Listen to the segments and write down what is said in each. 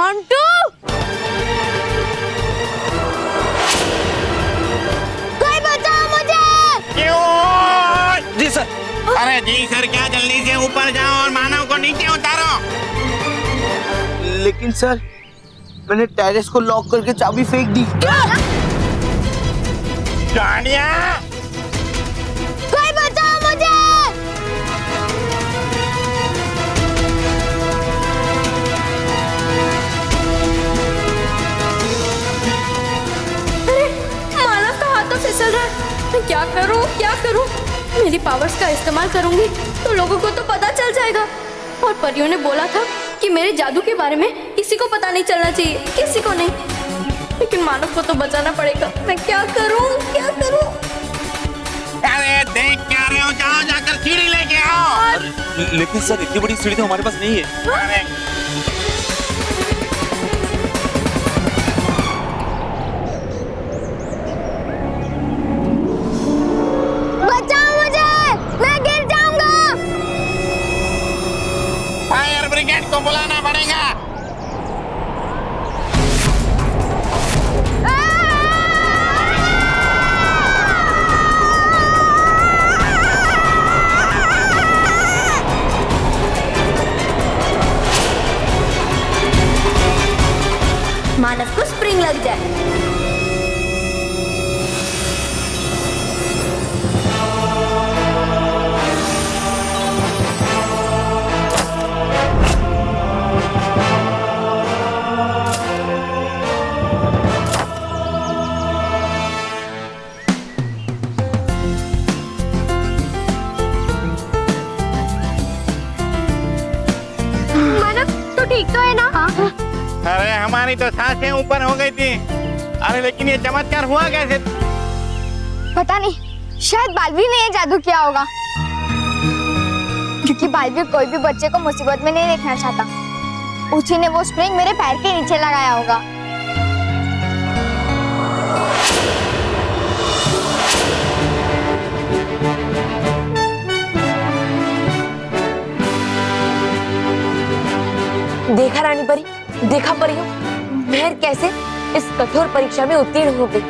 मोंटू, कोई बचाओ मुझे। क्यों? जी सर। अरे जी सर क्या, जल्दी से ऊपर जाओ और मानव को नीचे उतारो। लेकिन सर मैंने टेरेस को लॉक करके चाबी फेंक दी। जानिया, कोई बचाओ मुझे। अरे मानव का हाथ तो फिसल रहा है। मैं क्या करूं, क्या करूं? मेरी पावर्स का इस्तेमाल करूंगी तो लोगों को तो पता चल जाएगा। और परियों ने बोला था कि मेरे जादू के बारे में किसी को पता नहीं चलना चाहिए, किसी को नहीं। लेकिन मानव को तो बचाना पड़ेगा। मैं क्या करूं, क्या करूं? अरे देख क्या रहे हो, जाओ जाकर सीढ़ी लेके आओ। लेकिन सर इतनी बड़ी सीढ़ी तो हमारे पास नहीं है। अरे बचाओ मुझे, मैं गिर जाऊंगा। फायर ब्रिगेड को बुलाना पड़ेगा। मानव को स्प्रिंग लग जाए। मानव तो ठीक तो है ना? हाँ। अरे हमारी तो सांसें ऊपर हो गई थी। अरे लेकिन ये चमत्कार हुआ कैसे? पता नहीं, शायद बालवीर ने ये जादू किया होगा, क्योंकि बालवीर कोई भी बच्चे को मुसीबत में नहीं देखना चाहता। उसी ने वो स्प्रिंग मेरे पैर के नीचे लगाया होगा। देखा रानी परी, देखा परियों, मेहर कैसे इस कठोर परीक्षा में उत्तीर्ण हो गई।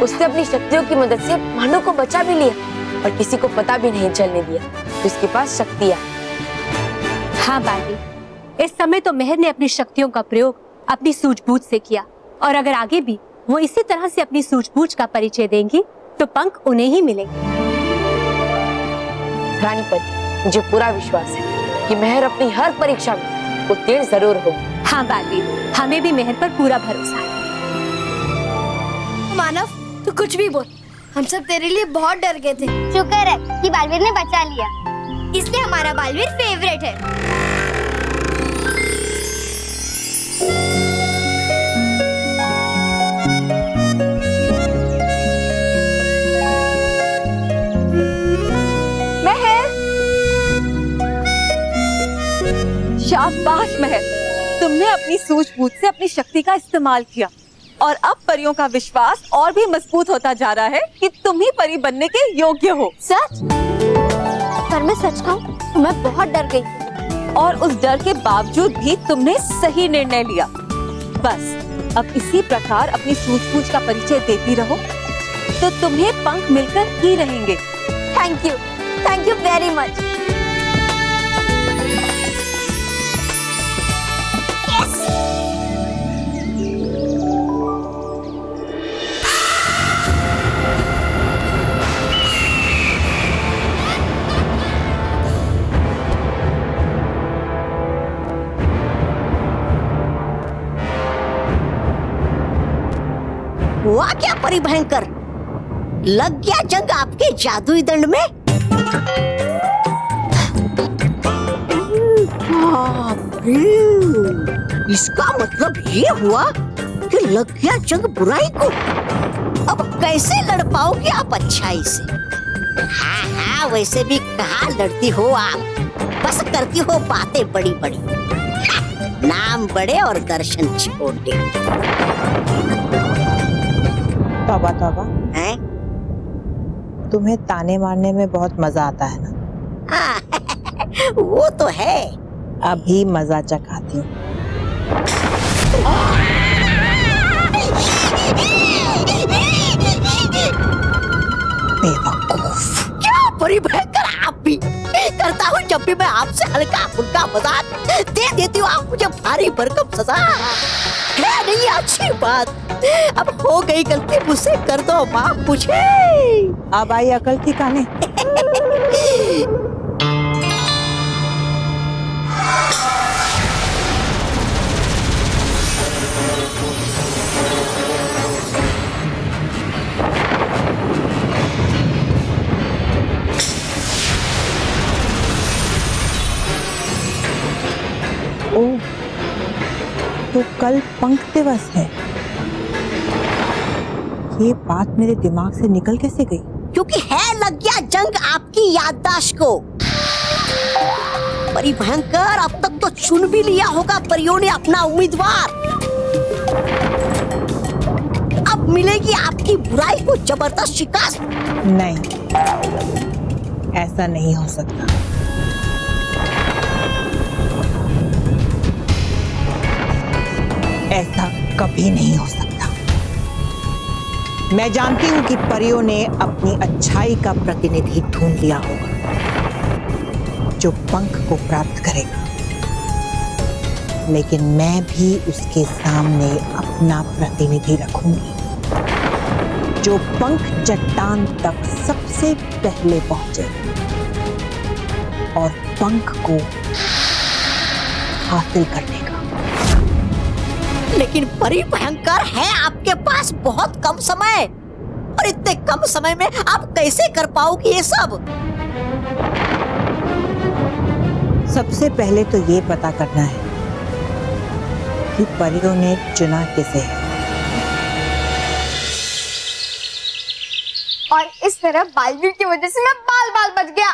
उसने अपनी शक्तियों की मदद से मानव को बचा भी लिया और किसी को पता भी नहीं चलने दिया कि उसके पास शक्तियां। हाँ बाली, इस समय तो मेहर ने अपनी शक्तियों का प्रयोग अपनी सूझबूझ से किया, और अगर आगे भी वो इसी तरह से अपनी सूझबूझ का परिचय देंगी तो पंख उन्हें ही मिलेंगे। रानी परी, मुझे पूरा विश्वास है कि मेहर अपनी हर परीक्षा में उत्तीर्ण जरूर होगी। हाँ बाली, हमें भी मेहर पर पूरा भरोसा है। मानव तू कुछ भी बोल, हम सब तेरे लिए बहुत डर गए थे। शुक्र है कि बालवीर ने बचा लिया, इसलिए हमारा बालवीर फेवरेट है। शाबाश महर, तुमने अपनी सूझबूझ से अपनी शक्ति का इस्तेमाल किया और अब परियों का विश्वास और भी मजबूत होता जा रहा है कि तुम ही परी बनने के योग्य हो। सच? पर मैं सच कहूं तो मैं बहुत डर गई, और उस डर के बावजूद भी तुमने सही निर्णय लिया। बस अब इसी प्रकार अपनी सूझबूझ का परिचय देती रहो तो तुम्हें पंख मिलकर ही रहेंगे। Thank you very much. हुआ क्या परिभयंकर, लग गया जंग आपके जादुई दंड में? इसका मतलब ये हुआ कि लग गया जंग बुराई को। अब कैसे लड़ पाओगे आप अच्छाई से? हाँ हाँ, वैसे भी कहाँ लड़ती हो आप, बस करती हो बातें बड़ी बड़ी। नाम बड़े और दर्शन छोटे। तौबा तौबा, हैं? तुम्हें ताने मारने में बहुत मजा आता है ना? हाँ, वो तो है। अभी मजा चखाती हूँ। बेवकूफ, क्या बड़ी भयंकर आप भी करता हूँ जब भी मैं आपसे हल्का फुल्का मजाक दे देती हूँ, आप मुझे भारी भरकम सजा है नहीं अच्छी बात। अब हो गई गलती, मुझसे कर दो माफ मुझे। अब आई अकल ठिकाने। ओह, तो कल पंख दिवस है। ये बात मेरे दिमाग से निकल कैसे गई? क्योंकि है लग गया जंग आपकी याददाश्त को। परी भयंकर, अब तक तो चुन भी लिया होगा परियों ने अपना उम्मीदवार। अब मिलेगी आपकी बुराई को जबरदस्त शिकस्त। नहीं, ऐसा नहीं हो सकता। ऐसा कभी नहीं हो सकता। मैं जानती हूं कि परियों ने अपनी अच्छाई का प्रतिनिधि ढूंढ लिया होगा जो पंख को प्राप्त करेगा, लेकिन मैं भी उसके सामने अपना प्रतिनिधि रखूंगी जो पंख चट्टान तक सबसे पहले पहुंचे और पंख को हासिल करने का। लेकिन परी भयंकर है आपके पास बहुत कम समय, और इतने कम समय में आप कैसे कर पाओगे ये सब? सबसे पहले तो ये पता करना है कि परियों ने चुना किसे है। और इस तरह बालवीर की वजह से मैं बाल बाल बच गया।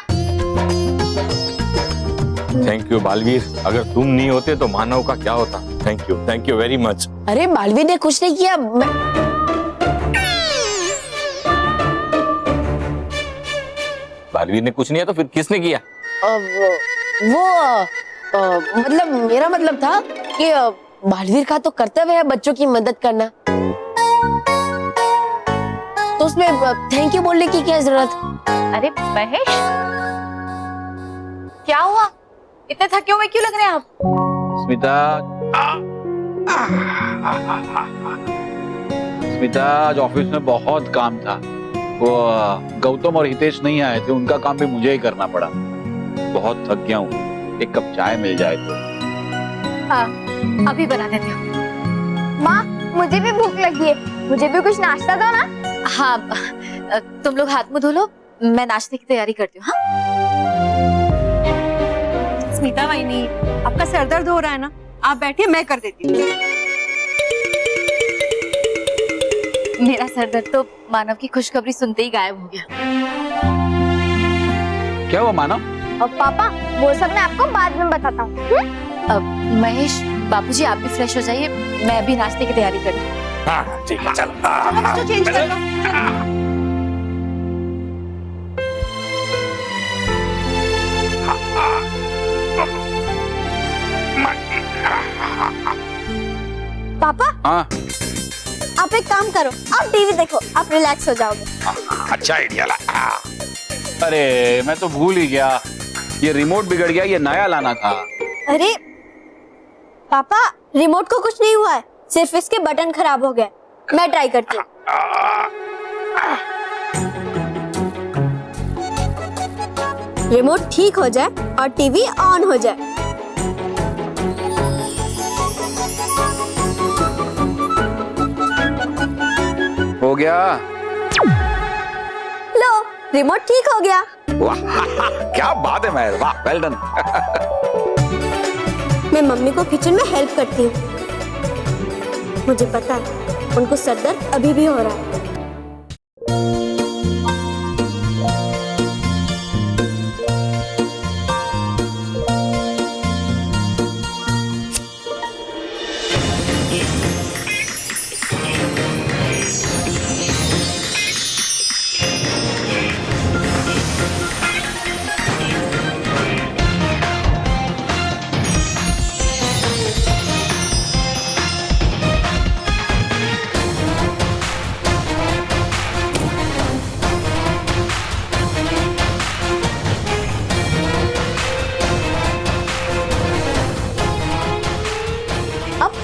थैंक यू बालवीर, अगर तुम नहीं होते तो मानव का क्या होता। Thank you very much. अरे बालवीर ने कुछ नहीं किया। बालवीर ने कुछ नहीं किया तो फिर किसने किया? मतलब मेरा मतलब था कि बालवीर का तो कर्तव्य है बच्चों की मदद करना, तो उसमें थैंक यू बोलने की क्या जरूरत? अरे महेश, क्या हुआ? इतने थके हुए क्यों लग रहे हैं आप? स्मिता, आज ऑफिस में बहुत काम था। वो गौतम और हितेश नहीं आए थे, उनका काम भी मुझे ही करना पड़ा। बहुत थक गया हूँ, एक कप चाय मिल जाए तो। हाँ, अभी बना देती हूँ। माँ, मुझे भी भूख लगी है, मुझे भी कुछ नाश्ता दो ना। हाँ, तुम लोग हाथ मुंह धो लो, मैं नाश्ते की तैयारी करती हूँ। हाँ? स्मिता वाहिनी, आपका सर दर्द हो रहा है ना, आप बैठिए, मैं कर देती हूँ। मेरा सर दर्द तो मानव की खुशखबरी सुनते ही गायब हो गया। क्या हुआ मानव? और पापा, वो सब मैं आपको बाद में बताता हूँ। महेश, बापूजी आप भी फ्रेश हो जाइए, मैं भी नाश्ते की तैयारी करती हूँ। हाँ ठीक है, चलो। तो चेंज कर लो। पापा, हाँ आप एक काम करो, आप टीवी देखो, आप रिलैक्स हो जाओगे। अच्छा आइडिया ला। अरे मैं तो भूल ही गया, ये रिमोट बिगड़ गया, ये नया लाना था। अरे पापा, रिमोट को कुछ नहीं हुआ है, सिर्फ इसके बटन खराब हो गए। मैं ट्राई करती हूँ। रिमोट ठीक हो जाए और टीवी ऑन हो जाए। हो गया। लो, रिमोट ठीक हो गया। वाह, क्या बात है महर, वाह, वेल डन। मैं मम्मी को किचन में हेल्प करती हूँ। मुझे पता है उनको सर दर्द अभी भी हो रहा है।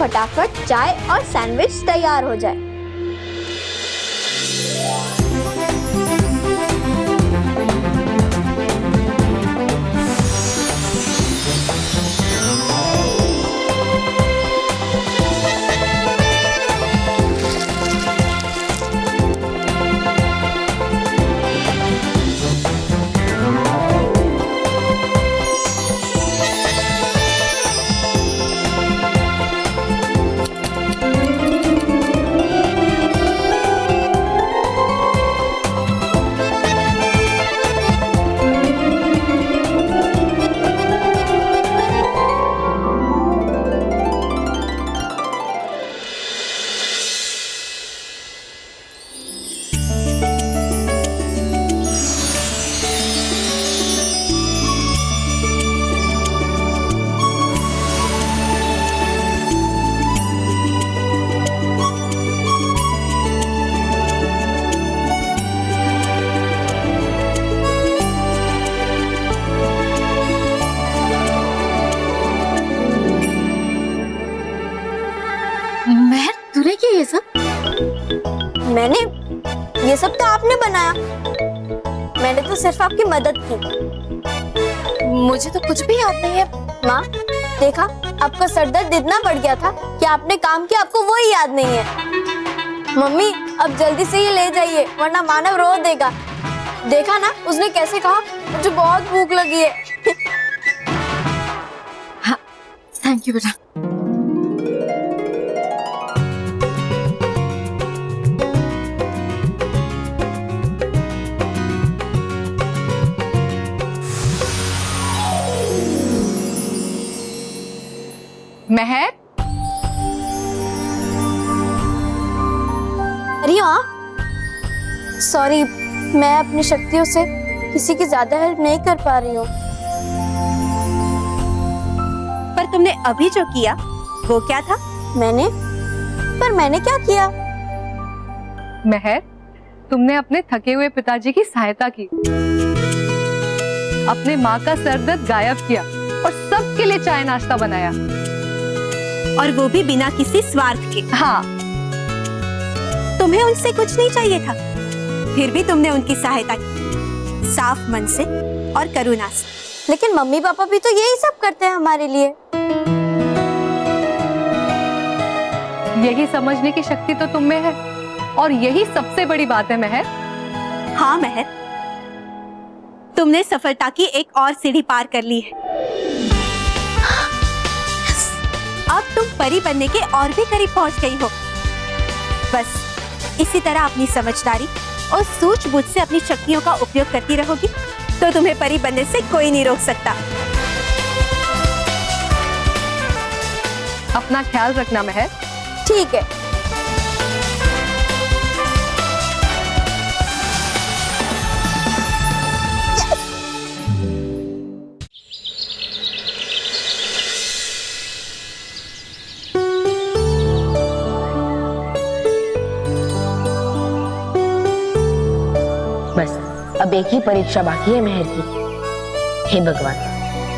फटाफट चाय और सैंडविच तैयार हो जाए। महर, तूने क्या ये सब? मैंने ये सब तो आपने बनाया, मैंने तो सिर्फ आपकी मदद की। मुझे तो कुछ भी याद नहीं है। माँ, देखा आपका सर दर्द इतना बढ़ गया था कि आपने काम किया, आपको वो ही याद नहीं है। मम्मी, अब जल्दी से ये ले जाइए वरना मानव रो देगा। देखा ना उसने कैसे कहा, मुझे बहुत भूख लगी है। हाँ, थैंक यू बेटा। महर, अरे हाँ, सॉरी, मैं अपनी शक्तियों से किसी की ज्यादा हेल्प नहीं कर पा रही हूँ। पर तुमने अभी जो किया वो क्या था? मैंने क्या किया? महर, तुमने अपने थके हुए पिताजी की सहायता की, अपने माँ का सर दर्द गायब किया और सबके लिए चाय नाश्ता बनाया, और वो भी बिना किसी स्वार्थ के। हाँ, तुम्हें उनसे कुछ नहीं चाहिए था, फिर भी तुमने उनकी सहायता की, साफ मन से और करुणा से। लेकिन मम्मी पापा भी तो यही सब करते हैं हमारे लिए। यही समझने की शक्ति तो तुम में है, और यही सबसे बड़ी बात है महर। हाँ महर, तुमने सफलता की एक और सीढ़ी पार कर ली है। अब तुम परी बनने के और भी करीब पहुंच गई हो। बस इसी तरह अपनी समझदारी और सूझबूझ से अपनी शक्तियों का उपयोग करती रहोगी तो तुम्हें परी बनने से कोई नहीं रोक सकता। अपना ख्याल रखना महर। ठीक है। बस अब एक ही परीक्षा बाकी है महर की। हे भगवान,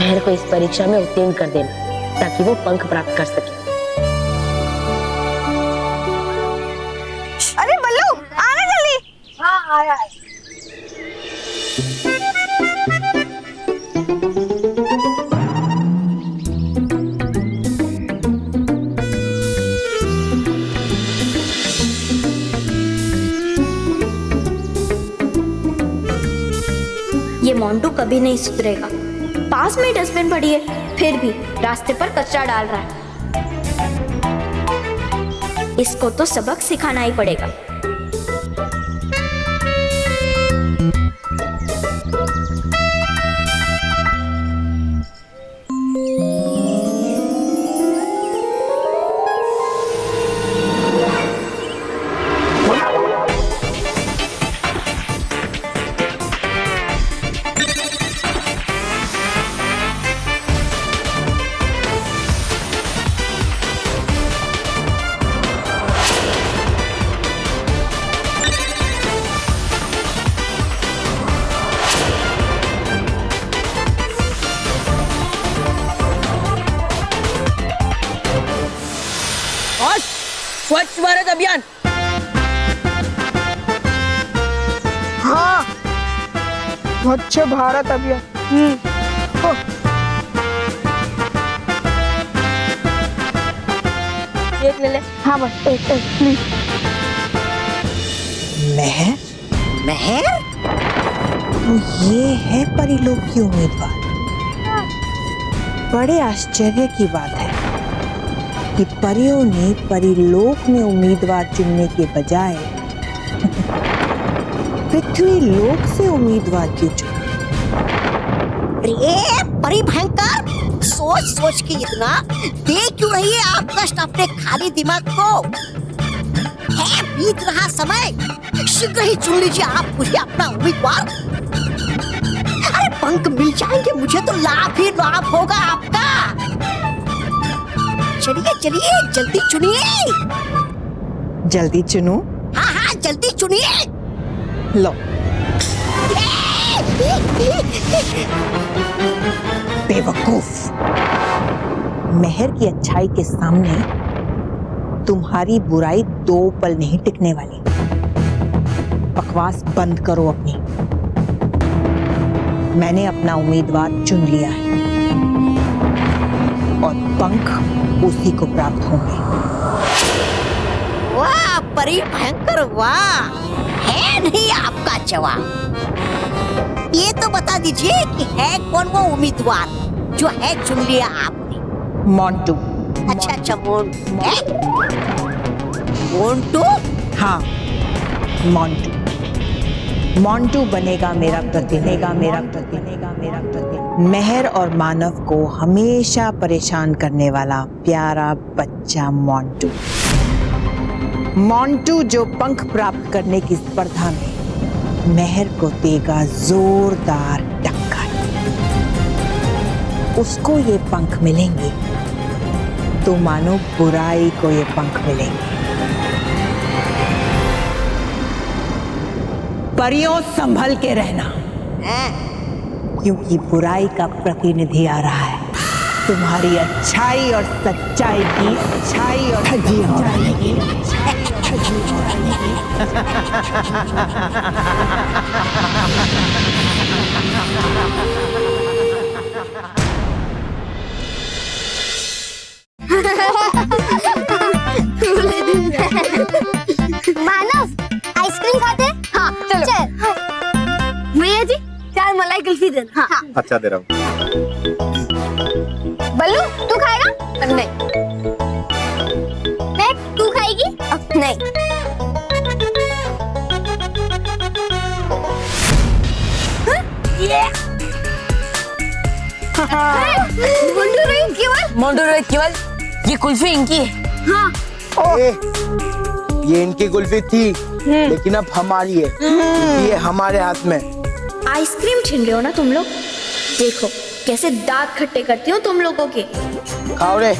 महर को इस परीक्षा में उत्तीर्ण कर देना ताकि वो पंख प्राप्त कर सके। अरे बल्लू, आना जल्दी। हाँ, आया है। ये मोंटू कभी नहीं सुधरेगा। पास में डस्टबिन पड़ी है, फिर भी रास्ते पर कचरा डाल रहा है। इसको तो सबक सिखाना ही पड़ेगा। अभियान। हाँ, स्वच्छ भारत अभियान। एक ले ले। हाँ बस एक प्लीज। महर, महर, तो ये है परिलोक की उम्मीदवार। बड़े आश्चर्य की बात है कि परियों ने परिलोक में उम्मीदवार चुनने के बजाय पृथ्वी लोक से उम्मीदवार क्यों चुने? अरे परी भयंकर, सोच सोच के इतना देख क्यों रही है आप कष्ट अपने खाली दिमाग को? है बीत रहा समय, शीघ्र ही चुन लीजिए आप मुझे अपना उम्मीदवार। अरे पंख मिल जाएंगे मुझे तो लाभ ही लाभ होगा आपका। चलिए चलिए जल्दी चुनिए। जल्दी चुनो। हाँ हाँ जल्दी चुनिए। लो, बेवकूफ, महर की अच्छाई के सामने तुम्हारी बुराई 2 पल नहीं टिकने वाली। बकवास बंद करो अपनी। मैंने अपना उम्मीदवार चुन लिया है और पंख उसी को प्राप्त होंगे। वाह परी भयंकर, वाह, है नहीं आपका जवाब। ये तो बता दीजिए कि है कौन वो उम्मीदवार जो है चुन लिया आपने? मोंटू। अच्छा मोंटू? हाँ, मोंटू। मोंटू बनेगा मेरा प्रतिनिधि। महर और मानव को हमेशा परेशान करने वाला प्यारा बच्चा मोंटू। मोंटू जो पंख प्राप्त करने की स्पर्धा में महर को देगा जोरदार टक्कर। उसको ये पंख मिलेंगे तो मानो बुराई को ये पंख मिलेंगे। परियों संभल के रहना, क्योंकि बुराई का प्रतिनिधि आ रहा है। तुम्हारी अच्छाई और सच्चाई की अच्छाई और सच्चाई की मानव आइसक्रीम खाते? हाँ चलो। भैया जी 4 मलाई कुल्फी देना। हाँ। अच्छा दे रहा हूँ। बल्लू तू खाएगा? नहीं। मैं तू खाएगी? नहीं। मोंटू रोहित केवल ये कुल्फी इनकी है। हाँ। ये इनकी कुल्फी थी, लेकिन अब हमारी है। ये हमारे हाथ में। आइसक्रीम छीन रहे हो ना तुम लोग? देखो कैसे दांत खट्टे करती हो तुम लोगों के। खाओ रे।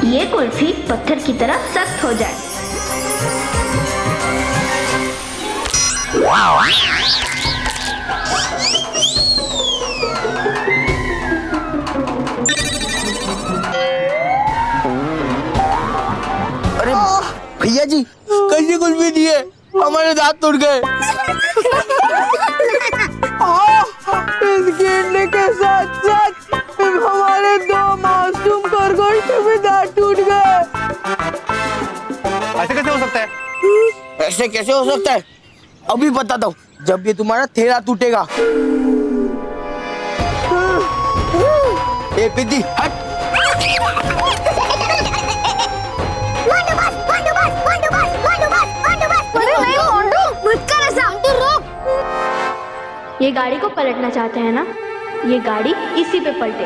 ये कुल्फी पत्थर की तरह सख्त हो जाए। अरे भैया जी कैसी कुल्फी दी है? हमारे दांत टूट गए। इस गिरने के साथ साथ हमारे 2 मासूम खरगोश के भी दांत टूट गए। ऐसे कैसे हो सकता है? ऐसे कैसे हो सकता है? अभी बताता हूँ, जब ये तुम्हारा थैला टूटेगा। ए पिद्दी हट। ये गाड़ी को पलटना चाहते हैं ना? ये गाड़ी इसी पे पलटे।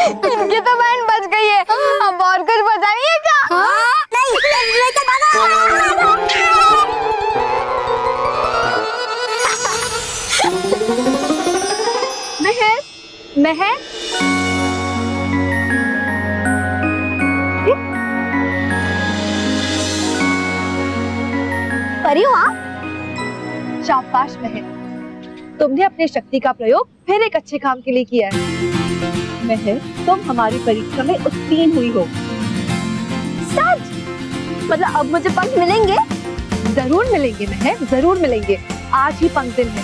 इनकी तो बहन बच गई है, अब और कुछ बचा नहीं है क्या? महर, महर, परी हो आप? शाबाश महर, तुमने अपनी शक्ति का प्रयोग फिर एक अच्छे काम के लिए किया है। महर, तुम हमारी परीक्षा में उत्तीर्ण हुई हो। सच? मतलब अब मुझे पंख मिलेंगे? जरूर मिलेंगे महर, जरूर मिलेंगे। आज ही पंख दिन है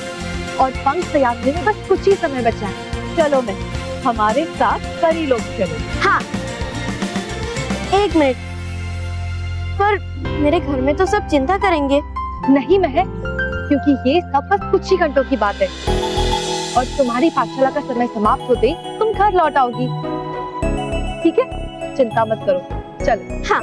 और पंख तैयार होने में बस कुछ ही समय बचा है। चलो महर, हमारे साथ परी लोग चलो। हाँ, एक मिनट, पर मेरे घर में तो सब चिंता करेंगे। नहीं महर, क्योंकि ये सब बस कुछ ही घंटों की बात है और तुम्हारी पाठशाला का समय समाप्त होते ही तुम घर लौट आओगी। ठीक है, चिंता मत करो, चलो। हाँ।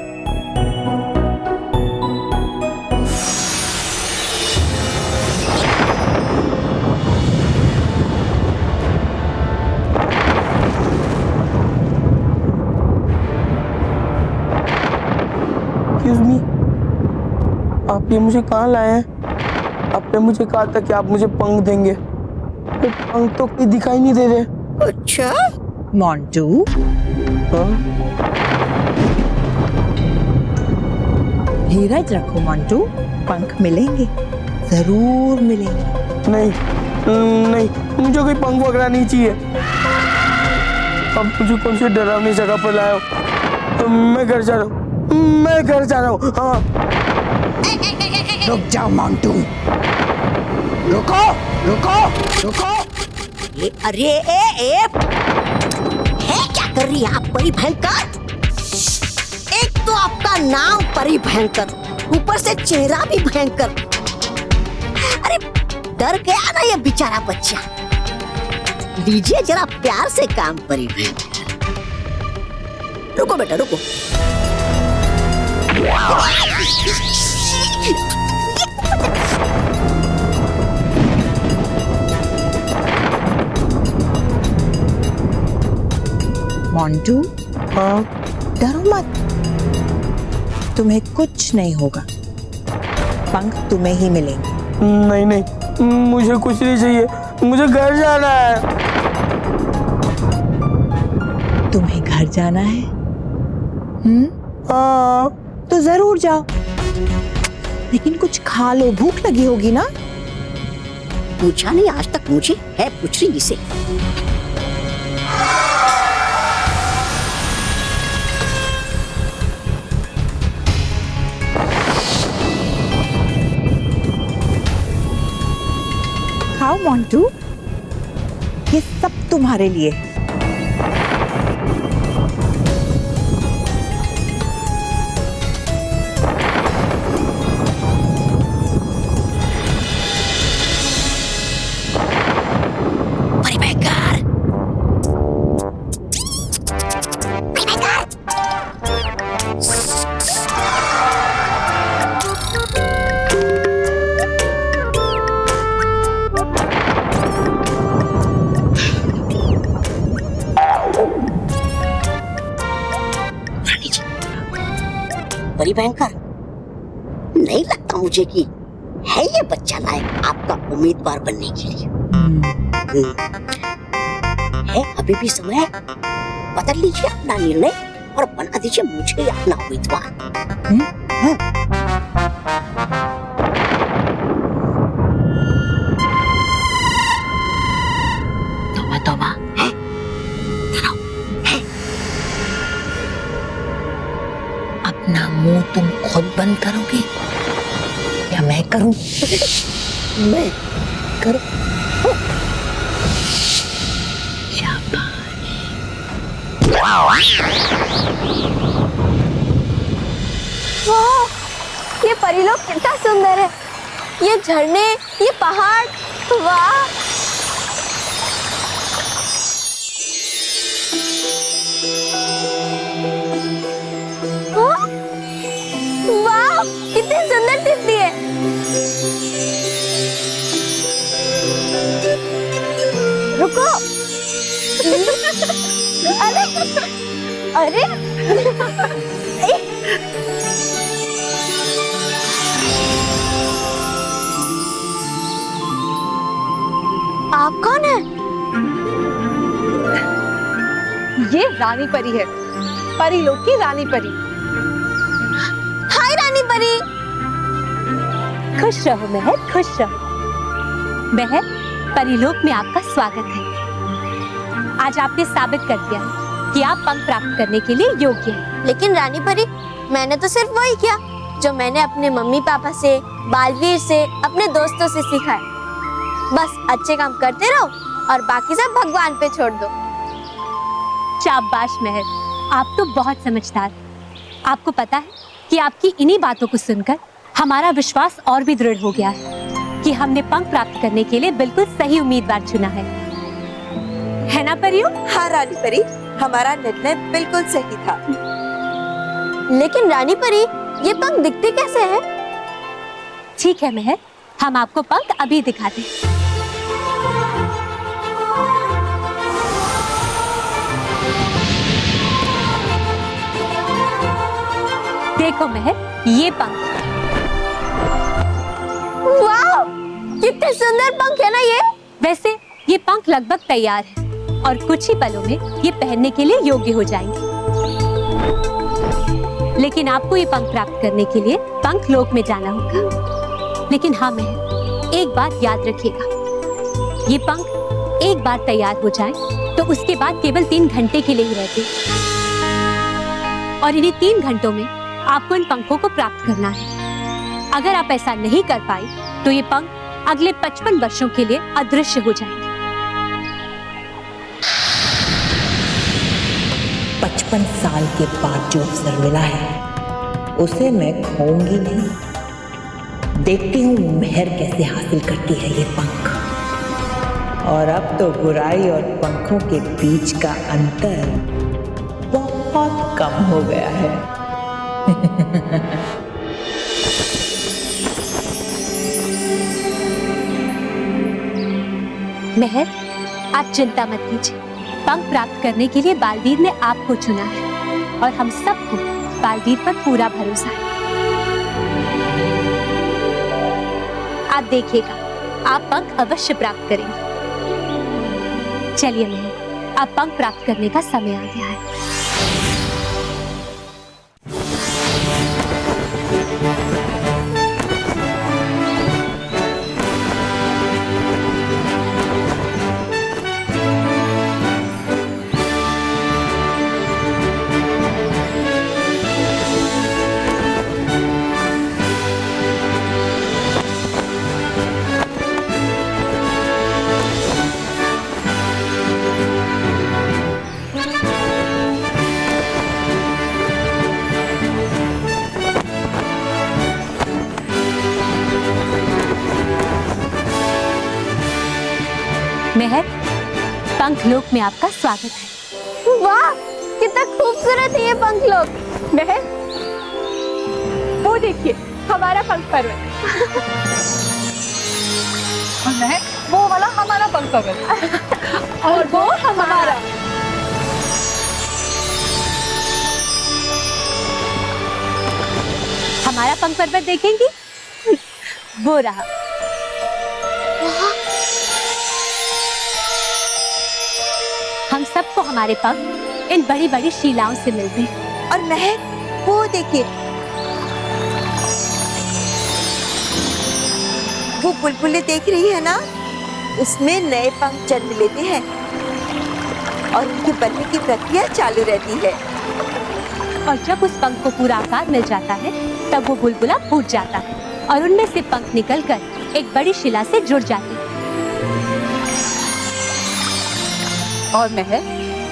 Excuse me, आप ये मुझे कहाँ लाए हैं? आपने मुझे कहा था कि आप मुझे पंख देंगे, तो पंख तो कोई दिखाई नहीं दे रहे। अच्छा मोंटू, हाँ? धीरज रखो मोंटू, पंख मिलेंगे, जरूर मिलेंगे। नहीं नहीं, मुझे कोई पंख वगैरह नहीं चाहिए। अब मुझे कौन सी डरावनी जगह पर लाए हो? तो मैं घर जा रहा हूँ, मैं घर जा रहा हूँ। हाँ, रुक जाओ मोंटू, रुको रुको रुको। अरे है क्या कर रही है आप परी भयंकर? एक तो आपका नाम परी भयंकर, ऊपर से चेहरा भी भयंकर। अरे डर गया ना ये बेचारा बच्चा। लीजिए जरा प्यार से काम परी भयंकर। रुको बेटा रुको। मोंटू, हाँ, डरो मत, तुम्हें कुछ नहीं होगा, पंख तुम्हें ही मिलेंगे। नहीं नहीं, मुझे कुछ नहीं चाहिए, मुझे घर जाना है। तुम्हें घर जाना है? हाँ। तो जरूर जाओ, लेकिन कुछ खा लो, भूख लगी होगी ना? पूछा नहीं आज तक मुझे, है पूछ रही इसे। खाओ मोंटू, ये सब तुम्हारे लिए। परी भयंकर, नहीं लगता मुझे कि है ये बच्चा लायक आपका उम्मीदवार बनने के लिए। है अभी भी समय है, बदल लीजिए अपना निर्णय और बना दीजिए मुझे अपना उम्मीदवार। तौबा तौबा, है अपना मुंह तुम खुद बंद करोगे या मैं करूं? मैं करूं? वाह, ये परी लोग कितना सुंदर है। ये झरने, ये पहाड़, वाह। वाह, कितनी सुंदर दिखती है। रुको। अरे आप कौन है? ये रानी परी है, परी लोग की रानी परी। हाय रानी परी। खुश रहो महर, खुश रहो। महर, परिलोक में आपका स्वागत है। आज आपने साबित कर दिया है कि आप पंख प्राप्त करने के लिए योग्य हैं। लेकिन रानी परी, मैंने तो सिर्फ वही किया जो मैंने अपने मम्मी पापा से, बालवीर से, अपने दोस्तों से सीखा है। बस अच्छे काम करते रहो और बाकी सब भगवान पे छोड़ दो। शाबाश महर, आप तो बहुत समझदार हैं। आपको पता है कि आपकी इन्हीं बातों को सुनकर हमारा विश्वास और भी दृढ़ हो गया है कि हमने पंख प्राप्त करने के लिए बिल्कुल सही उम्मीदवार चुना है ना परियों? हाँ रानी परी, हमारा निर्णय बिल्कुल सही था। लेकिन रानी परी, ये पंख दिखते कैसे हैं? ठीक है महर, हम आपको पंख अभी दिखाते हैं। देखो महर, ये पंख। वाह, कितने सुंदर पंख है ना ये। वैसे ये पंख लगभग तैयार है और कुछ ही पलों में ये पहनने के लिए योग्य हो जाएंगे। लेकिन आपको ये पंख प्राप्त करने के लिए पंख लोक में जाना होगा। लेकिन हाँ महर, एक बात याद रखिएगा, ये पंख एक बार तैयार हो जाए तो उसके बाद केवल 3 घंटे के लिए ही रहते, और इन्हीं 3 घंटों में आपको इन पंखों को प्राप्त करना है। अगर आप ऐसा नहीं कर पाए तो ये पंख अगले 55 वर्षों के लिए अदृश्य हो जाएंगे। 55 साल के बाद जो अवसर मिला है उसे मैं खोऊंगी नहीं। देखती हूँ महर कैसे हासिल करती है ये पंख। और अब तो बुराई और पंखों के बीच का अंतर बहुत कम हो गया है। महर, आप चिंता मत कीजिए। पंख प्राप्त करने के लिए बालवीर ने आपको चुना है और हम सबको बालवीर पर पूरा भरोसा है। आप देखिएगा, आप पंख अवश्य प्राप्त करेंगे। चलिए महर, अब पंख प्राप्त करने का समय आ गया है। महर, पंख लोक में आपका स्वागत है। वाह, कितना खूबसूरत है ये पंख लोक। महर, वो देखिए हमारा पंख पर्वत। और महर, वो वाला हमारा पंख पर्वत। और वो हमारा। हमारा पंख पर्वत देखेंगी? वो रहा। हम सबको हमारे पंख इन बड़ी बड़ी शिलाओं से मिलते हैं। और महर, वो देखिए, वो बुलबुलें देख रही है ना, उसमें नए पंख जन्म लेते हैं और उनके बनने की प्रक्रिया चालू रहती है। और जब उस पंख को पूरा आकार मिल जाता है तब वो बुलबुला फूट जाता है और उनमें से पंख निकलकर एक बड़ी शिला से जुड़ जाते हैं। और महर,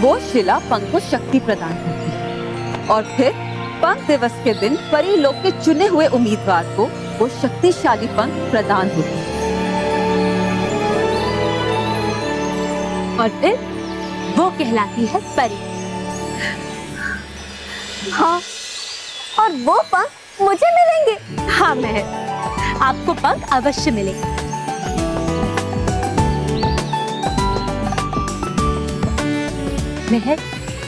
वो शिला पंख को शक्ति प्रदान करती है और फिर पंख दिवस के दिन परी लोक के चुने हुए उम्मीदवार को वो शक्तिशाली पंख प्रदान होती है। और फिर वो कहलाती है परी। हाँ, और वो पंख मुझे मिलेंगे। हाँ महर, आपको पंख अवश्य मिलेंगे। महर,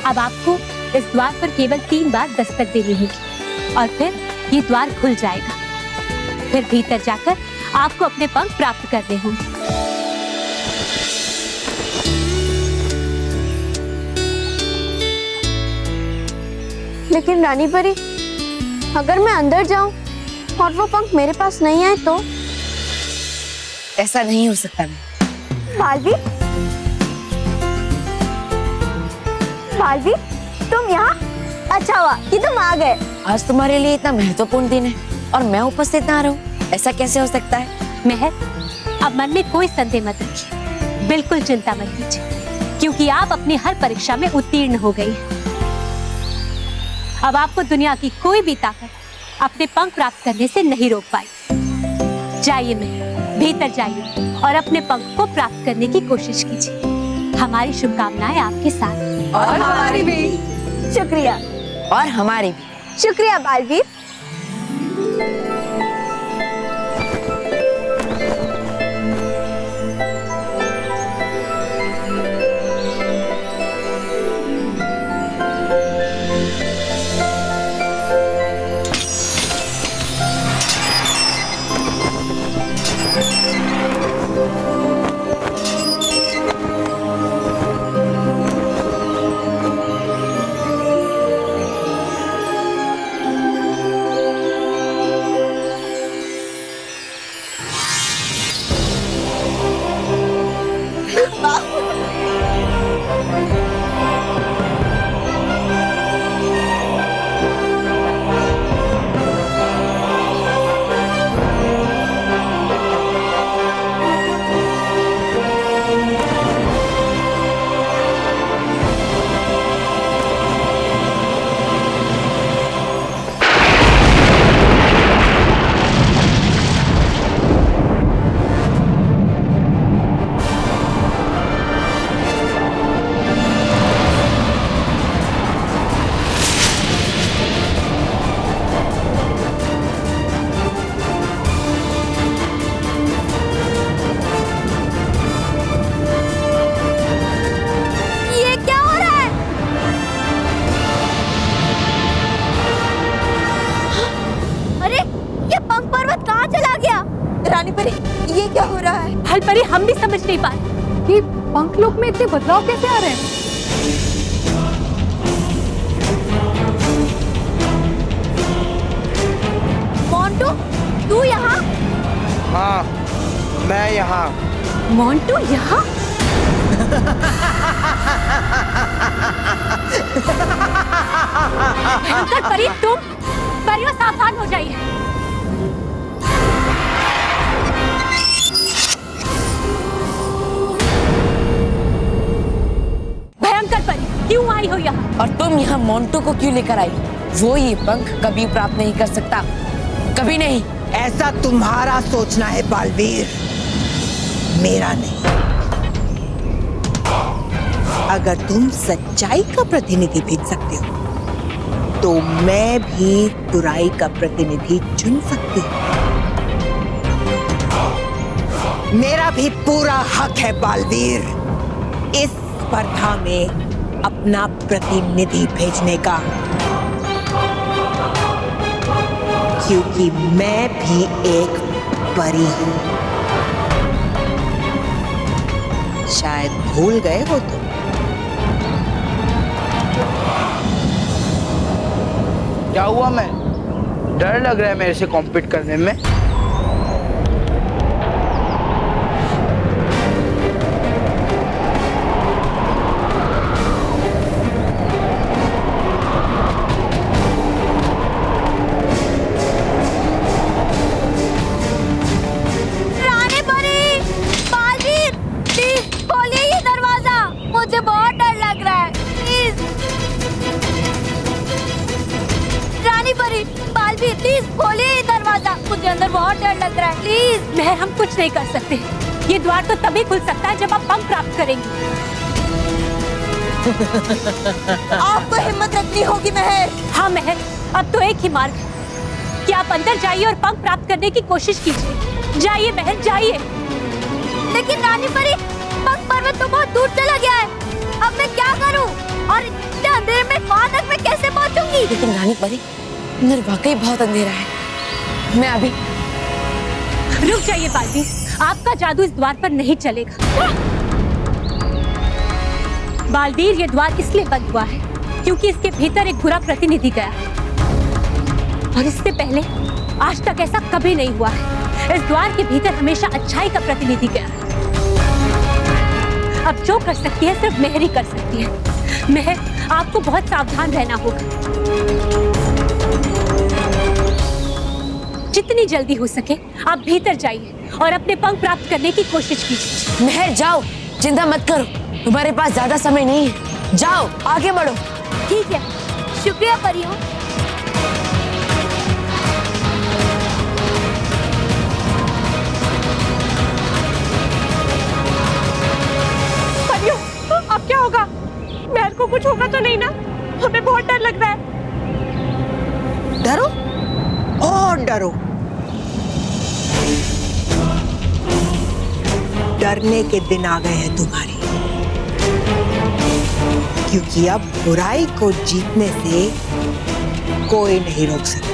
अब आपको इस द्वार पर केवल 3 बार दस्तक देनी होगी और फिर ये द्वार खुल जाएगा। फिर भीतर जाकर आपको अपने पंख प्राप्त करने होंगे। लेकिन रानी परी, अगर मैं अंदर जाऊं और वो पंख मेरे पास नहीं आए तो? ऐसा नहीं हो सकता। बालवीर, बालवीर, तुम यहाँ? अच्छा हुआ कि तुम आ गए। आज तुम्हारे लिए इतना महत्वपूर्ण दिन है और मैं उपस्थित ना रहूं, ऐसा कैसे हो सकता है? महर, अब मन में कोई संदेह मत रखिए, बिल्कुल चिंता मत कीजिए, क्योंकि आप अपनी हर परीक्षा में उत्तीर्ण हो गई हैं। अब आपको दुनिया की कोई भी ताकत अपने पंख प्राप्त करने से नहीं रोक पाई। जाइए महर, भीतर जाइए और अपने पंख को प्राप्त करने की कोशिश कीजिए। हमारी शुभकामनाएं आपके साथ। और हमारी भी। शुक्रिया। और हमारी भी। शुक्रिया बालवीर। हलपरी, हम भी समझ नहीं पा रहे ये पंखलोक में इतने बदलाव कैसे आ रहे हैं? मोंटू, तू यहाँ? हाँ, मैं यहाँ। मोंटू यहाँ? भयंकर परी, तुम परियों सावधान हो जाइए। भयंकर परी, क्यों आई हो यहाँ? और तुम यहाँ मोंटू को क्यों लेकर आई? वो ये पंख कभी प्राप्त नहीं कर सकता, कभी नहीं। ऐसा तुम्हारा सोचना है बालवीर, मेरा नहीं। अगर तुम सच्चाई का प्रतिनिधि भेज सकते हो तो मैं भी बुराई का प्रतिनिधि चुन सकती हूँ। मेरा भी पूरा हक है बालवीर इस स्पर्धा में अपना प्रतिनिधि भेजने का, क्योंकि मैं भी एक परी हूँ। शायद भूल गए हो तुम। क्या हुआ? मैं डर लग रहा है मेरे से कॉम्पीट करने में। रानी परी, बालवीर, प्लीज खोलिए ये दरवाजा, मुझे बहुत डर लग रहा है, प्लीज। रानी परी, बालवीर, प्लीज खोलिए ये दरवाजा, मुझे अंदर बहुत डर लग रहा है, प्लीज। महर, हम कुछ नहीं कर सकते। ये द्वार तो तभी खुल सकता है जब आप पंख प्राप्त करेंगे। आपको हिम्मत रखनी होगी महर। हाँ महर, अब तो एक ही मार्ग है कि आप अंदर जाइए और पंख प्राप्त करने की कोशिश कीजिए। जाइए महर, जाइए। लेकिन रानी परी, पंख पर्वत तो बहुत दूर चला गया है, अब मैं क्या करूं? लेकिन रानी परी, अंदर वाकई बहुत अंधेरा है। मैं अभी रुक जाइए बालवीर, आपका जादू इस द्वार पर नहीं चलेगा। बालवीर, ये द्वार इसलिए बंद हुआ है क्योंकि इसके भीतर एक बुरा प्रतिनिधि गया, और इससे पहले आज तक ऐसा कभी नहीं हुआ है। इस द्वार के भीतर हमेशा अच्छाई का प्रतिनिधि गया है। अब जो कर सकती है सिर्फ मेहर ही कर सकती है। मेहर, आपको बहुत सावधान रहना होगा। जितनी जल्दी हो सके आप भीतर जाइए और अपने पंख प्राप्त करने की कोशिश कीजिए। मेहर जाओ, चिंता मत करो, तुम्हारे पास ज्यादा समय नहीं है। जाओ, आगे बढ़ो। ठीक है, शुक्रिया परियों। परियों, अब क्या होगा? मेहर को कुछ होगा तो नहीं ना? हमें बहुत डर लग रहा है। डरो और डरो, डरने के दिन आ गए हैं तुम्हारे, क्योंकि अब बुराई को जीतने से कोई नहीं रोक सकता।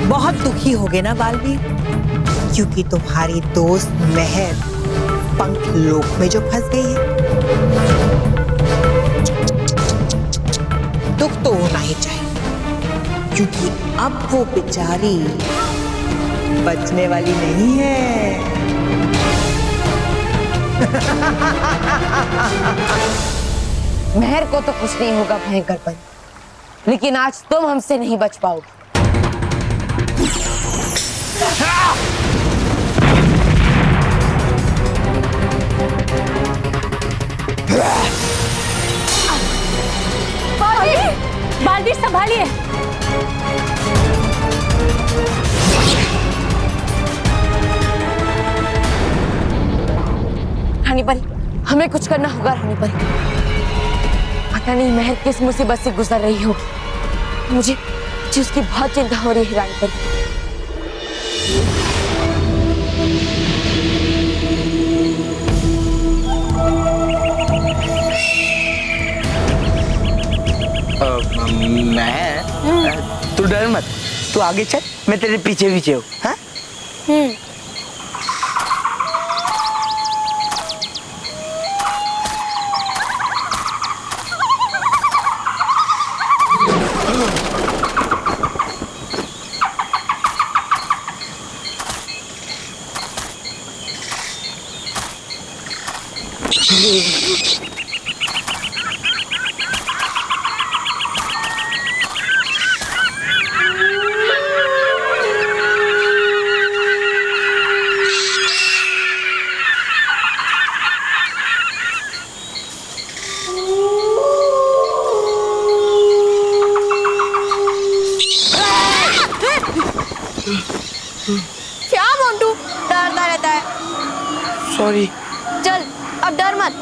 बहुत दुखी हो गए ना बालवीर, क्योंकि तुम्हारी दोस्त मेहर पंख लोक में जो फंस गई है। दुख तो होना ही चाहिए, क्योंकि अब वो बेचारी बचने वाली नहीं है। मेहर को तो कुछ नहीं होगा भयंकर परी, लेकिन आज तुम हमसे नहीं बच पाओगे। बालवीर, संभालिए। रानी परी, हमें कुछ करना होगा। रानी परी, पता नहीं मेहर किस मुसीबत से गुजर रही होगी। मुझे उसकी बहुत चिंता हो रही है। रानी परी, मैं तू डर मत, तू आगे चल, मैं तेरे पीछे पीछे हूँ। हाँ? क्या मोंटू डरता रहता है? सॉरी। चल, अब डर मत।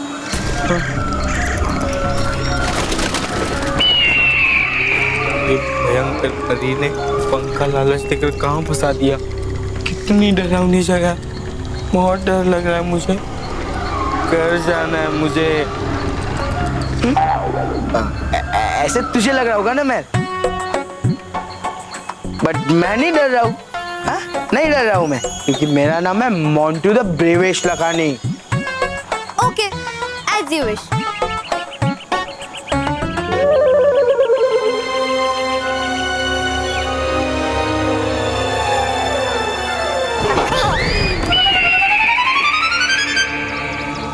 ये भयंकर परी ने पंख का लालच देकर कहाँ फंसा दिया। कितनी डरावनी जगह, बहुत डर लग रहा है मुझे। घर जाना है मुझे। ऐसे तुझे लग रहा होगा ना मैं, बट मैं नहीं डर रहा हूँ। नहीं डर रहा हूँ मैं, क्योंकि मेरा नाम है मोंटू द ब्रेवेश Lakhani. Okay, as you wish.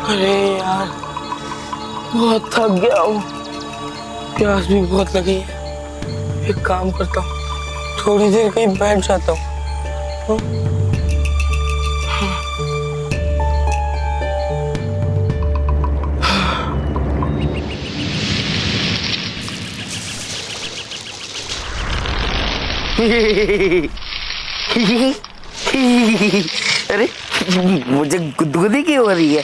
अरे यार, बहुत थक गया हूँ, प्यास भी बहुत लगी है। एक काम करता हूँ, थोड़ी देर कहीं बैठ जाता हूँ। अरे मुझे गुदगुदी क्यों हो रही है?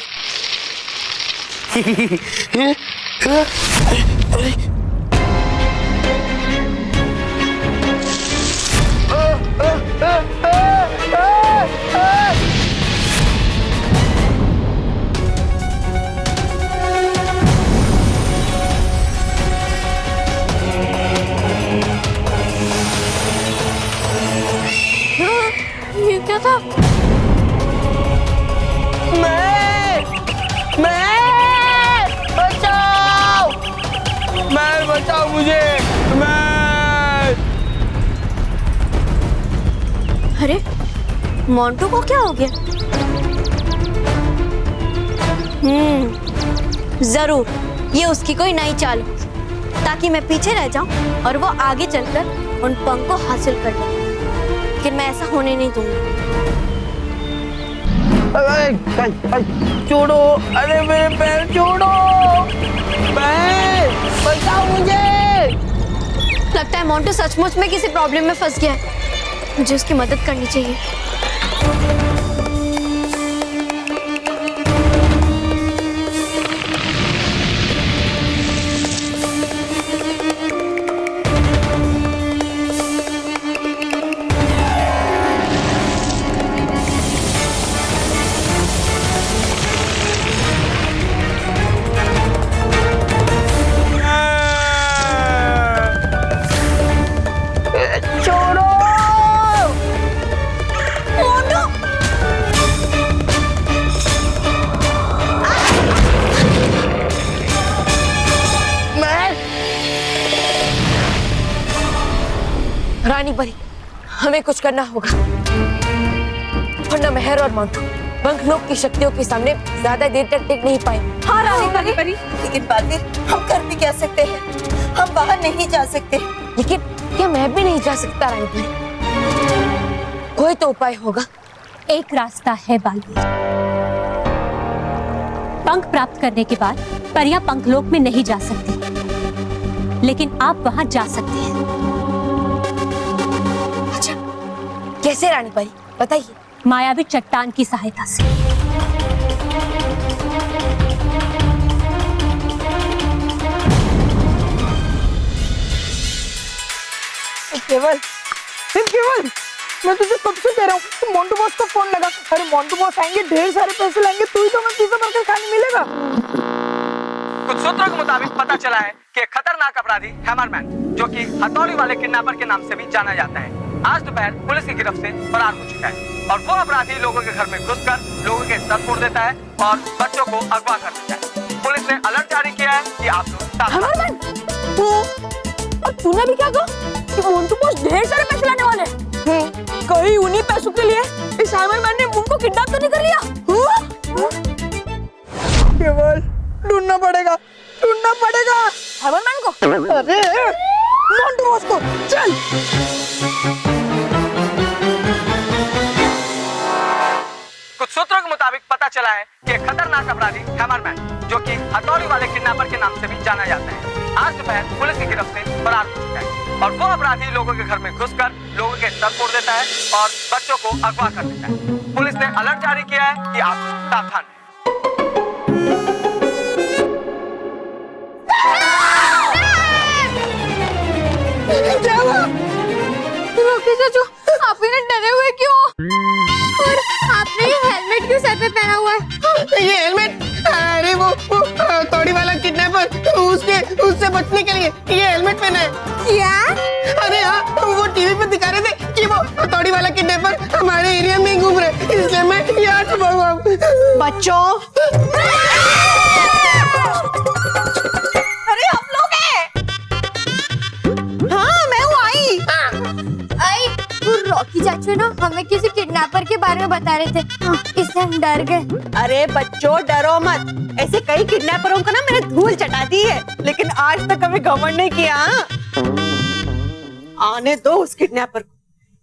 था? बचाओ मुझे। अरे मोंटू को क्या हो गया? जरूर ये उसकी कोई नई चाल हो, ताकि मैं पीछे रह जाऊं और वो आगे चलकर उन पंख को हासिल कर ले। लेकिन मैं ऐसा होने नहीं दूंगी। छोड़ो, अरे मेरे पैर छोड़ो, बचाओ मुझे। लगता है मोंटू सचमुच में किसी प्रॉब्लम में फंस गया है। मुझे उसकी मदद करनी चाहिए। रानी परी, हमें कुछ करना होगा, वरना मेहर और मोंटू पंख लोग की शक्तियों के सामने ज्यादा देर तक टिक नहीं पाए। हाँ रानी परी, लेकिन बाजिर, हम कर भी क्या सकते हैं? हम बाहर नहीं जा सकते। लेकिन क्या मैं भी नहीं जा सकता रानी परी? कोई तो उपाय होगा। एक रास्ता है बालवीर। पंख प्राप्त करने के बाद परियां पंखलोक में नहीं जा सकती, लेकिन आप वहां जा सकते हैं। अच्छा, कैसे रानी परी, बताइए। मायावी चट्टान की सहायता से। केवल, मैं तुझे कब से कह रहा हूँ, तू मोंटू बॉस को फोन लगा। अरे मोंटू बॉस आएंगे, ढेर सारे पैसे लाएंगे, तू ही तो मैं पिज्जा बर्गर खाने मिलेगा। कुछ सूत्रों के मुताबिक पता चला है कि एक खतरनाक अपराधी हैमरमैन, जो कि हथौड़ी वाले किडनैपर के नाम से भी जाना जाता है, आज दोपहर पुलिस की गिरफ्त से फरार हो चुका है। और वो अपराधी लोगों के घर में घुसकर लोगों के सर फोड़ देता है और बच्चों को अगवा कर देता है। पुलिस ने अलर्ट जारी किया है कि आप लोग तूने भी क्या कहा कि मोंटू बॉस ढेर सारे पैसे लाने वाले हैं? कहीं उन्हीं पैसों के लिए इस हैमरमैन ने मुंह को किडनैप तो नहीं कर लिया? केवल ढूंढना पड़ेगा हैमरमैन को। अरे मोंटू बॉस को, चल। कुछ सूत्रों के मुताबिक पता चला है कि एक खतरनाक अपराधी हैमरमैन, जो कि हथौड़ी वाले किडनैपर के नाम से भी जाना जाता है, आज दोपहर पुलिस की गिरफ्त से फरार हो चुका है। और वो अपराधी लोगों के घर में घुसकर लोगों के सर फोड़ देता है और बच्चों को अगवा कर देता है। पुलिस ने अलर्ट जारी किया है कि आप सावधान रहें। क्या हुआ? रोकी चाचू, आप इन्हें डरे हुए क्यों? और आपने ये हेलमेट क्यों सर पे पहना हुआ है? ये हेलमेट, अरे वो हथौड़ी वाला किडनैपर, उससे बचने के लिए ये हेलमेट पहना है। क्या? अरे हाँ, वो टीवी पे दिखा रहे थे कि वो हथौड़ी वाला किडनैपर हमारे एरिया में घूम रहे, इसलिए मैं यहाँ छुपा हुआ हूँ। बच्चों, अरे आप लोग हैं? हाँ मैं हूँ आई। वो रॉकी चाचू ना हमें किसी किडनैपर के बारे में बता रहे थे, इससे हम डर गए। अरे बच्चों, डरो मत। ऐसे कई किडनैपरों को ना मैंने धूल चटा दी है, लेकिन आज तक कभी घमंड नहीं किया। आने दो उस किडनैपर को,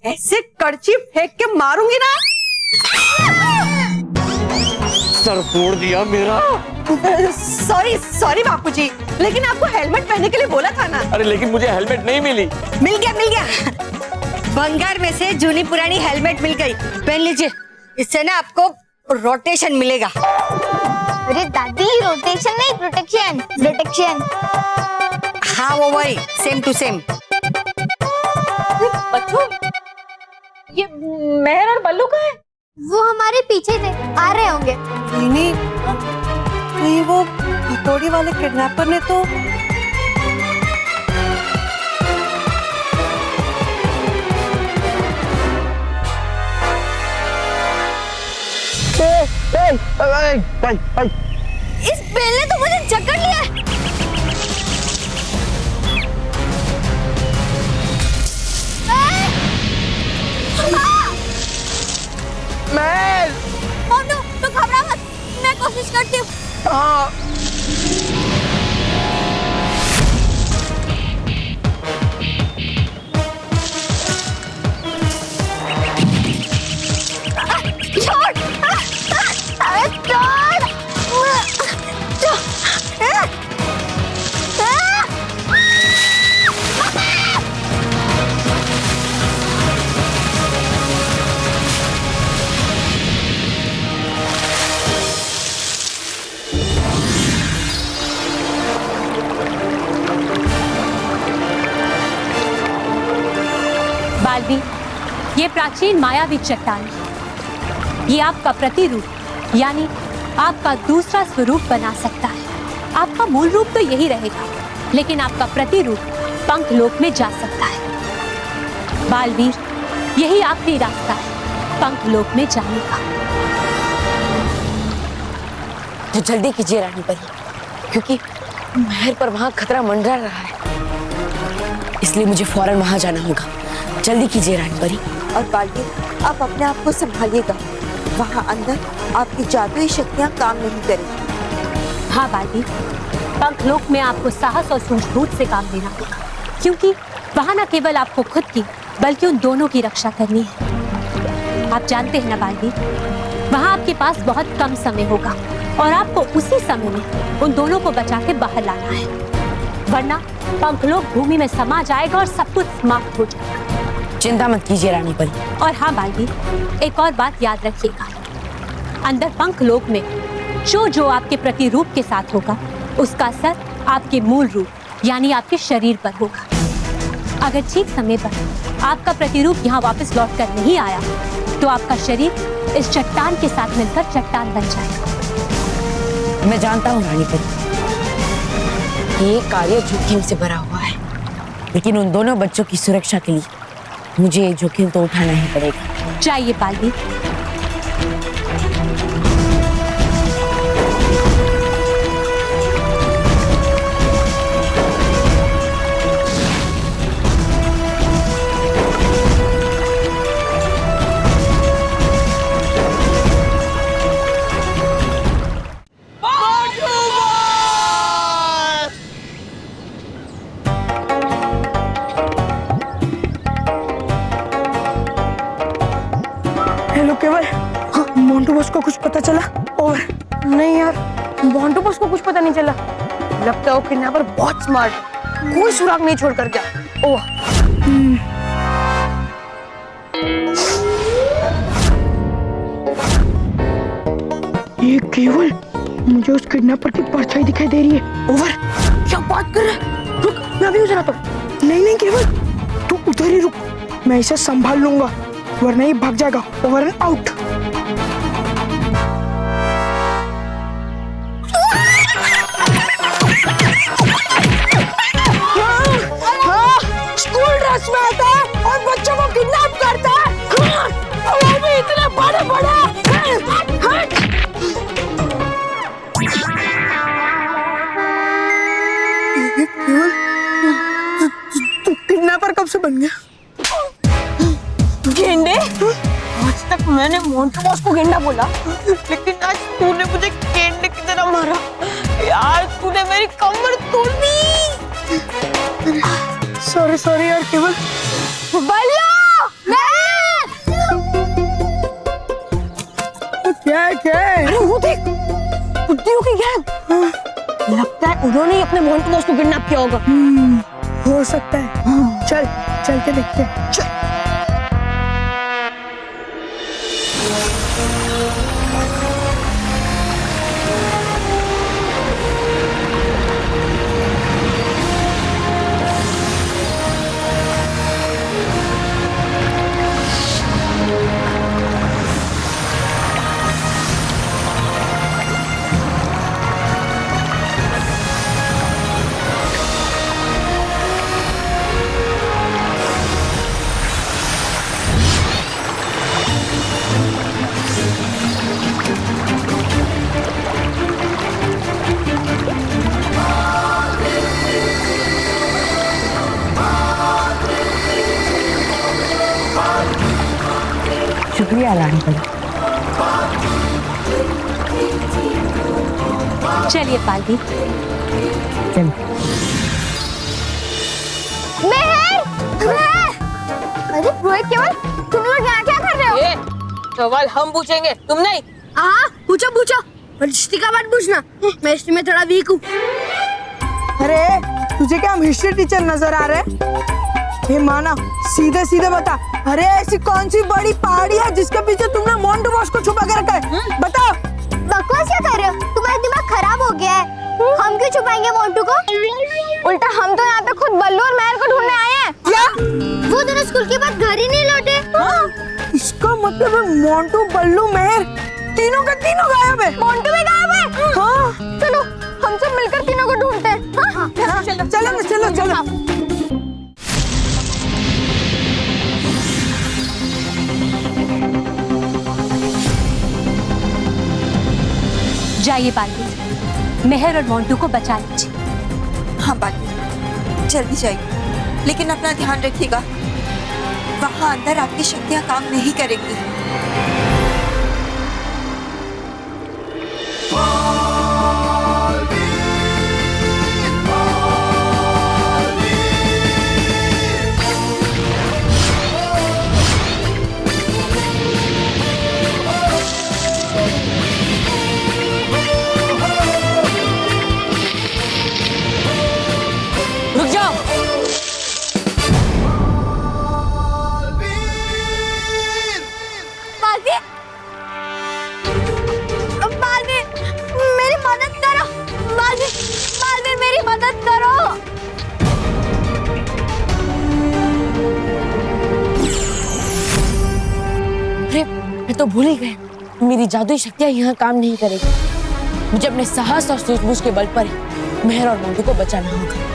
ऐसे कड़ची फेंक के मारूंगी ना। सर फोड़ दिया मेरा। सॉरी बापूजी, लेकिन आपको हेलमेट पहनने के लिए बोला था ना। अरे लेकिन मुझे हेलमेट नहीं मिली। मिल गया। बंगार में से जूनी पुरानी हेलमेट मिल गई, पहन लीजिए। इससे ना आपको रोटेशन मिलेगा। अरे दादी, रोटेशन नहीं, प्रोटेक्शन। हाँ वो वही, सेम टू सेम। बच्चों, ये मेहर और बल्लू कहाँ है? वो हमारे पीछे थे, आ रहे होंगे। नहीं, वो हथौड़ी वाले किडनैपर ने तो इस बेल ने तो मुझे जकड़ लिया है। महल। मोनू तू घबरा मत, मैं कोशिश करती हूँ। बालवीर, ये प्राचीन मायावी चट्टान है। ये आपका प्रतिरूप यानी आपका दूसरा स्वरूप बना सकता है। आपका मूल रूप तो यही रहेगा, लेकिन आपका प्रतिरूप पंखलोक में जा सकता है। बालवीर, यही आखिरी रास्ता है पंखलोक में जाने का। तो जल्दी कीजिए रानी परी, क्योंकि महल पर वहां खतरा मंडरा रहा है, इसलिए मुझे फौरन वहां जाना होगा। जल्दी कीजिए रानी परी। और बालवीर, आप अपने आप को संभालिएगा, वहाँ अंदर आपकी जादुई शक्तियाँ काम नहीं करेंगी। हाँ बालवीर, पंखलोक में आपको साहस और सूझबूझ से काम लेना होगा, क्योंकि वहाँ न केवल आपको खुद की बल्कि उन दोनों की रक्षा करनी है। आप जानते हैं ना बालवीर, वहाँ आपके पास बहुत कम समय होगा और आपको उसी समय में उन दोनों को बचा के बाहर लाना है, वरना पंखलोक भूमि में समा जाएगा और सब कुछ समाप्त हो जाएगा। चिंता मत कीजिए रानी परी। और हाँ बालवीर, एक और बात याद रखिएगा, अंदर पंखलोक में जो आपके प्रतिरूप के साथ होगा, उसका असर आपके मूल रूप यानी आपके शरीर पर होगा। अगर ठीक समय पर आपका प्रतिरूप यहाँ वापस लौट कर नहीं आया, तो आपका शरीर इस चट्टान के साथ मिलकर चट्टान बन जाएगा। मैं जानता हूँ रानी परी, ये कार्य जोखिम से भरा हुआ है, लेकिन उन दोनों बच्चों की सुरक्षा के लिए मुझे ये जोखिम तो उठाना ही पड़ेगा। चाहिए बालवीर। हेलो केवल, मोंटू बॉस को कुछ पता चला? ओवर। नहीं यार, मोंटू बॉस को कुछ पता नहीं चला। लगता है वो किडनैपर बहुत स्मार्ट है, कोई सुराग नहीं छोड़ कर गया। ओह ये केवल, मुझे उस किडनैपर की परछाई दिखाई दे रही है। ओवर। क्या बात कर रहा है? रुक, मैं अभी उधर आता हूँ। नहीं केवल, तू उधर ही रुक, मैं इसे संभाल लूंगा, वरना ये भाग जाएगा। Over and out. School dress में आता है और बच्चों को किडनैप करता है, वो भी इतने बड़े बड़े। तू किडनैपर कब से बन गया? गेंडे? आज तक मैंने मोंटू बॉस को गेंडा बोला, लेकिन आज तूने मुझे गेंडे की तरह मारा। यार तूने मेरी कमर तोड़ दी। सॉरी यार केवल। बल्ला! क्या है? अरे वो देख, बुड्ढियों की गैंग। लगता है उन्होंने ही अपने मोंटू बॉस को किडनैप किया होगा। हो सकता है। चल के देखते हैं। चल। शुक्रिया रानी बड़ी। चलिए पालवी। चल अरे रोहित केवल, तुम लोग यहाँ क्या कर रहे हो? सवाल हम पूछेंगे, तुम नहीं। हाँ पूछो पूछो, पर हिस्ट्री का मत पूछना, मैं हिस्ट्री में थोड़ा वीक हूँ। अरे तुझे क्या हम हिस्ट्री टीचर नजर आ रहे? हे माना, सीधे सीधे बता, अरे ऐसी कौन सी बड़ी पहाड़ी है जिसके पीछे तुमने मोंटू बॉस को छुपा के रखा है? बताओ। बकवास क्या कर रहे हो? तुम्हारा दिमाग खराब हो गया है। हम क्यों छुपाएंगे मोंटू को? उल्टा हम तो यहाँ पे खुद बल्लू और महर को ढूंढने आए हैं। क्या? वो दोनों स्कूल के बाद घर ही नहीं लौटे। हाँ? इसका मतलब है मोंटू, बल्लू, महर तीनों के तीनों गायब है। मोंटू भी गायब है। हाँ। चलो हम सब मिलकर तीनों को ढूंढते हैं। हाँ? चलो चलो चलो चलो। जाइए पालवी, मेहर और मोंटू को बचा लीजिए। हाँ बालवीर, जल्दी जाइए, लेकिन अपना ध्यान रखिएगा, वहाँ अंदर आपकी शक्तियाँ काम नहीं करेंगी। रुक जाओ। बालवीर, मेरी मदद करो। बालवीर, बालवीर मेरी मदद करो। अरे मैं तो भूल ही गए, मेरी जादुई शक्तियाँ यहाँ काम नहीं करेगी। मुझे अपने साहस और सूझबूझ के बल पर ही मेहर और मोंटू को बचाना होगा।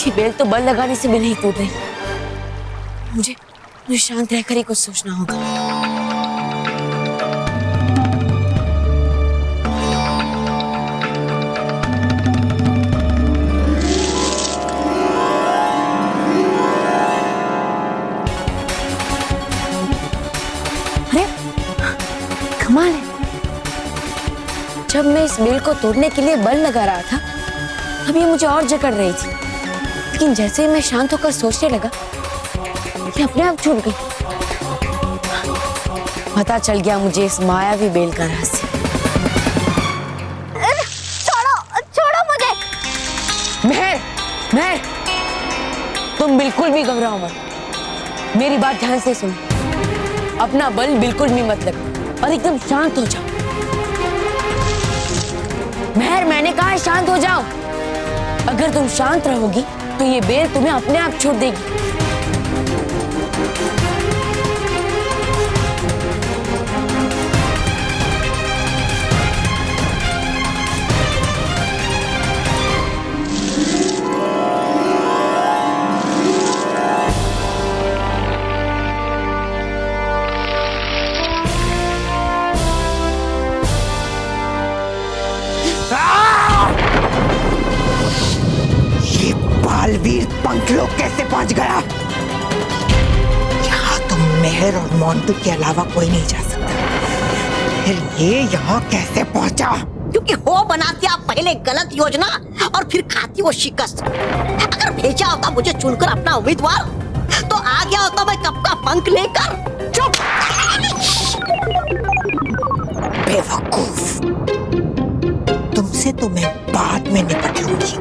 ये बेल तो बल लगाने से भी नहीं टूट रही। मुझे शांत रहकर ही कुछ सोचना होगा। अरे कमाल है, जब मैं इस बेल को तोड़ने के लिए बल लगा रहा था तब ये मुझे और जकड़ रही थी, लेकिन जैसे ही मैं शांत होकर सोचने लगा ये अपने आप छूट गई। पता चल गया मुझे इस मायावी बेल का रहस्य। छोड़ो छोड़ो मुझे। महर, तुम बिल्कुल भी घबराओ मत, मेरी बात ध्यान से सुनो। अपना बल बिल्कुल भी मत लगाओ और एकदम शांत हो जाओ। महर, मैंने कहा शांत हो जाओ। अगर तुम शांत रहोगी तो ये बेल तुम्हें अपने आप छोड़ देगी। बालवीर पंखलो कैसे पहुंच गया? यहाँ तो मेहर और मोंटू के अलावा कोई नहीं जा सकता। फिर ये यहाँ कैसे पहुंचा? क्योंकि हो बनाती आप पहले गलत योजना और फिर खाती वो शिकस्त। अगर भेजा होता मुझे चुनकर अपना उम्मीदवार तो आ गया होता मैं कब का पंख लेकर। चुप बेवकूफ, तुमसे तो मैं बाद में निपट लूंगी।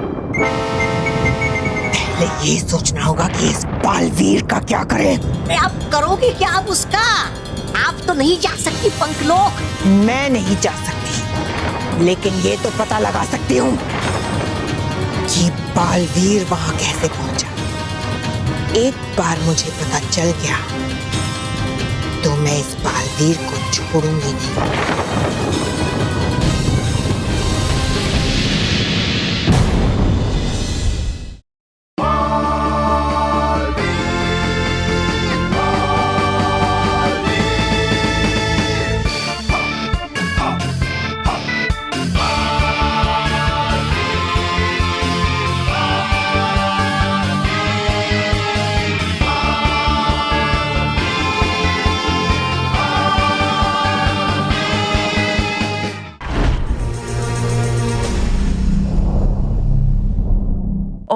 पहले ये सोचना होगा कि इस बालवीर का क्या करें। आप करोगे क्या आप उसका? आप तो नहीं जा सकती पंखलोक। मैं नहीं जा सकती, लेकिन ये तो पता लगा सकती हूँ कि बालवीर वहां कैसे पहुंचा। एक बार मुझे पता चल गया तो मैं इस बालवीर को छोड़ूंगी नहीं।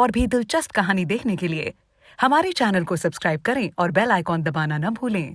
और भी दिलचस्प कहानी देखने के लिए हमारे चैनल को सब्सक्राइब करें और बेल आइकॉन दबाना न भूलें।